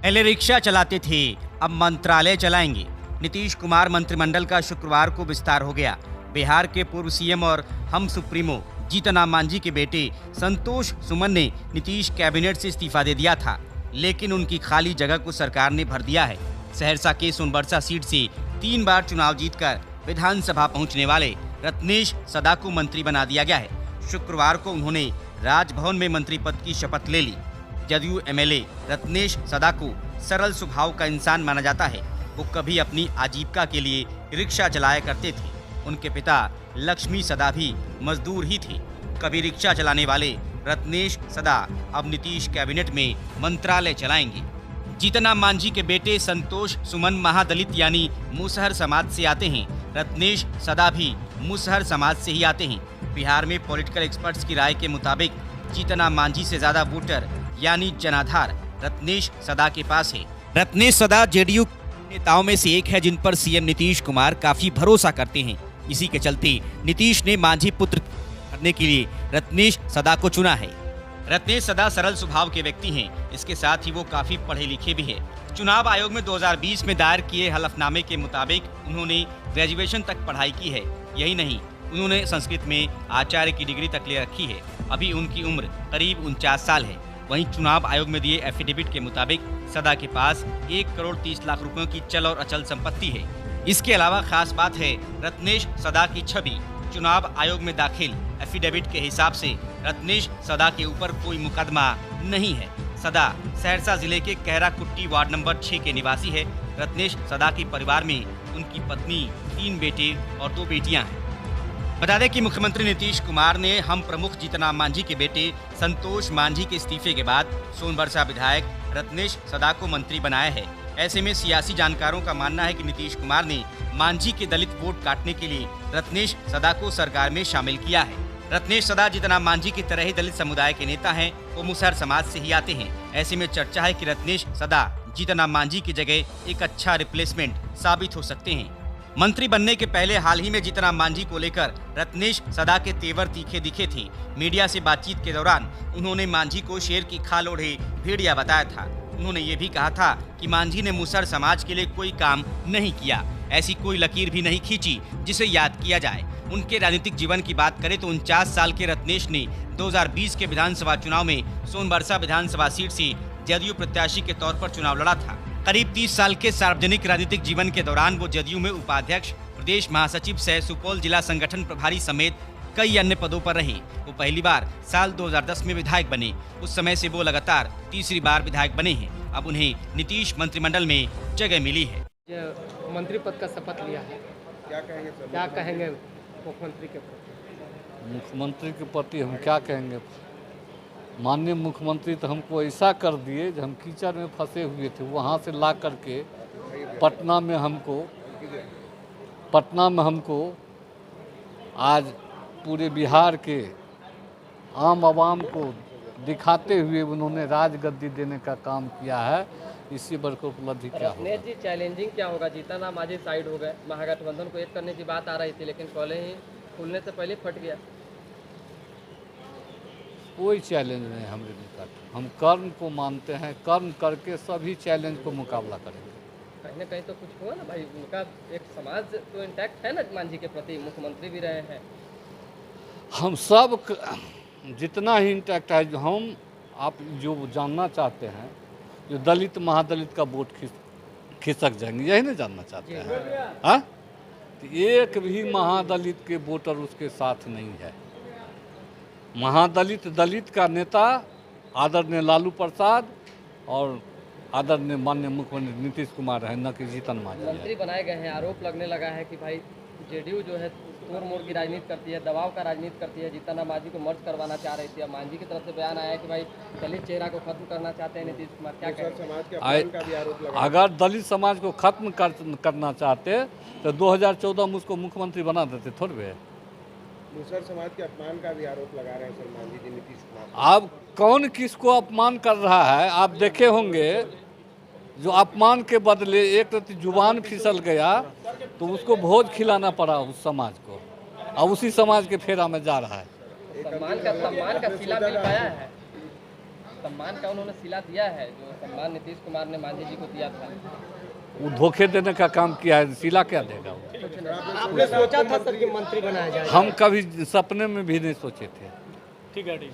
पहले रिक्शा चलाते थे, अब मंत्रालय चलाएंगे। नीतीश कुमार मंत्रिमंडल का शुक्रवार को विस्तार हो गया। बिहार के पूर्व सीएम और हम सुप्रीमो जीतन राम मांझी के बेटे संतोष सुमन ने नीतीश कैबिनेट से इस्तीफा दे दिया था, लेकिन उनकी खाली जगह को सरकार ने भर दिया है। सहरसा के सोनबरसा सीट से 3 बार चुनाव जीतकर विधानसभा पहुंचने वाले रत्नेश सदा को मंत्री बना दिया गया है। शुक्रवार को उन्होंने राजभवन में मंत्री पद की शपथ ले ली। जदयू एमएलए रत्नेश सदा को सरल स्वभाव का इंसान माना जाता है। वो कभी अपनी आजीविका के लिए रिक्शा चलाया करते थे। उनके पिता लक्ष्मी सदा भी मजदूर ही थे। कभी रिक्शा चलाने वाले रत्नेश सदा अब नीतीश कैबिनेट में मंत्रालय चलाएंगे। जीतन राम मांझी के बेटे संतोष सुमन महादलित यानी मुसहर समाज से आते हैं। रत्नेश सदा भी मुसहर समाज से ही आते हैं। बिहार में पॉलिटिकल एक्सपर्ट्स की राय के मुताबिक जीतन राम मांझी से ज्यादा वोटर यानी जनाधार रत्नेश सदा के पास है। रत्नेश सदा जेडीयू नेताओं में से एक है जिन पर सीएम नीतीश कुमार काफी भरोसा करते हैं। इसी के चलते नीतीश ने मांझी पुत्र करने के लिए रत्नेश सदा को चुना है। रत्नेश सदा सरल स्वभाव के व्यक्ति हैं। इसके साथ ही वो काफी पढ़े लिखे भी हैं। चुनाव आयोग में 2020 में दायर किए हलफनामे के मुताबिक उन्होंने ग्रेजुएशन तक पढ़ाई की है। यही नहीं, उन्होंने संस्कृत में आचार्य की डिग्री तक ले रखी है। अभी उनकी उम्र करीब 49 साल है। वहीं चुनाव आयोग में दिए एफिडेविट के मुताबिक सदा के पास 1 करोड़ 30 लाख रुपयों की चल और अचल संपत्ति है। इसके अलावा खास बात है रत्नेश सदा की छवि। चुनाव आयोग में दाखिल एफिडेविट के हिसाब से रत्नेश सदा के ऊपर कोई मुकदमा नहीं है। सदा सहरसा जिले के कहरा कुट्टी वार्ड नंबर 6 के निवासी है। रत्नेश सदा के परिवार में उनकी पत्नी, 3 बेटे और 2 बेटियां हैं। बता दें कि मुख्यमंत्री नीतीश कुमार ने हम प्रमुख जीतन राम मांझी के बेटे संतोष मांझी के इस्तीफे के बाद सोनबरसा विधायक रत्नेश सदा को मंत्री बनाया है। ऐसे में सियासी जानकारों का मानना है कि नीतीश कुमार ने मांझी के दलित वोट काटने के लिए रत्नेश सदा को सरकार में शामिल किया है। रत्नेश सदा जीतन राम मांझी की तरह ही दलित समुदाय के नेता हैं। वो मुसहर समाज से ही आते हैं। ऐसे में चर्चा है कि रत्नेश सदा जीतन राम मांझी की जगह एक अच्छा रिप्लेसमेंट साबित हो सकते हैं। मंत्री बनने के पहले हाल ही में जीतन राम मांझी को लेकर रत्नेश सदा के तेवर तीखे दिखे थे। मीडिया से बातचीत के दौरान उन्होंने मांझी को शेर की खाल ओढ़े भेड़िया बताया था। उन्होंने ये भी कहा था कि मांझी ने मुसहर समाज के लिए कोई काम नहीं किया, ऐसी कोई लकीर भी नहीं खींची जिसे याद किया जाए। उनके राजनीतिक जीवन की बात करें तो 49 साल के रत्नेश ने 2020 के विधानसभा चुनाव में सोनबरसा विधानसभा सीट से जदयू प्रत्याशी के तौर पर चुनाव लड़ा था। करीब 30 साल के सार्वजनिक राजनीतिक जीवन के दौरान वो जदयू में उपाध्यक्ष, प्रदेश महासचिव सह सुपौल जिला संगठन प्रभारी समेत कई अन्य पदों पर रहे। वो पहली बार साल 2010 में विधायक बने। उस समय से वो लगातार तीसरी बार विधायक बने हैं। अब उन्हें नीतीश मंत्रिमंडल में जगह मिली है। मंत्री पद का शपथ लिया है, क्या कहेंगे मुख्यमंत्री के प्रति? मुख्यमंत्री के प्रति हम क्या कहेंगे? माननीय मुख्यमंत्री तो हमको ऐसा कर दिए जो हम कीचड़ में फंसे हुए थे, वहाँ से ला करके पटना में हमको आज पूरे बिहार के आम आवाम को दिखाते हुए उन्होंने राजगद्दी देने का काम किया है। इसी पर को उपलब्धि क्या होगा? रत्नेश जी, चैलेंजिंग क्या होगा? जीतन राम मांझी साइड हो गए, महागठबंधन को एक करने की बात आ रही थी, लेकिन कॉलेज ही खुलने से पहले फट गया। कोई चैलेंज नहीं हमारे निकट। हम कर्म को मानते हैं, कर्म करके सभी चैलेंज को मुकाबला करेंगे। कहीं ना कहीं तो कुछ हुआ ना भाई, उनका एक समाज तो इंटैक्ट है ना मांझी के प्रति, मुख्यमंत्री भी रहे हैं। हम सब जितना ही इंटैक्ट है, जो हम आप जो जानना चाहते हैं, जो दलित महादलित का वोट खिसक जाएंगे, यही नहीं जानना चाहते हैं। हाँ, तो एक भी महादलित के वोटर उसके साथ नहीं है। महादलित दलित का नेता आदरणीय लालू प्रसाद और आदरणीय माननीय मुख्यमंत्री नीतीश कुमार है, न कि जीतन मांझी। मंत्री बनाए गए हैं, आरोप लगने लगा है कि भाई जेडीयू जो है तोड़ मोड़ की राजनीति करती है, दबाव का राजनीति करती है। जीतन राम मांझी को मर्ज करवाना चाह रही थी। अब मांझी की तरफ से बयान आया है कि भाई दलित चेहरा को खत्म करना चाहते हैं नीतीश कुमार। क्या कहें? अगर दलित समाज को खत्म करना चाहते तो 2014 में उसको मुख्यमंत्री बना देते थोड़े। मुसहर समाज के अपमान का भी आरोप लगा रहे हैं सर मांझी जी नीतीश कुमार। अब कौन किसको अपमान कर रहा है? आप देखे होंगे, जो अपमान के बदले एक तो जुबान फिसल गया तो उसको भोज खिलाना पड़ा उस समाज को, और उसी समाज के फेरा में जा रहा है। सम्मान का सिला मिल पाया है। सम्मान का उन्होंने सिला दिया है, जो सम्मान नीतीश कुमार ने मांझी जी को दिया था। वो धोखे देने का काम किया है, सिला क्या देगा वो? आपने सोचा था सर कि मंत्री बनाया जाए? हम कभी सपने में भी नहीं सोचे थे। ठीक है, ठीक।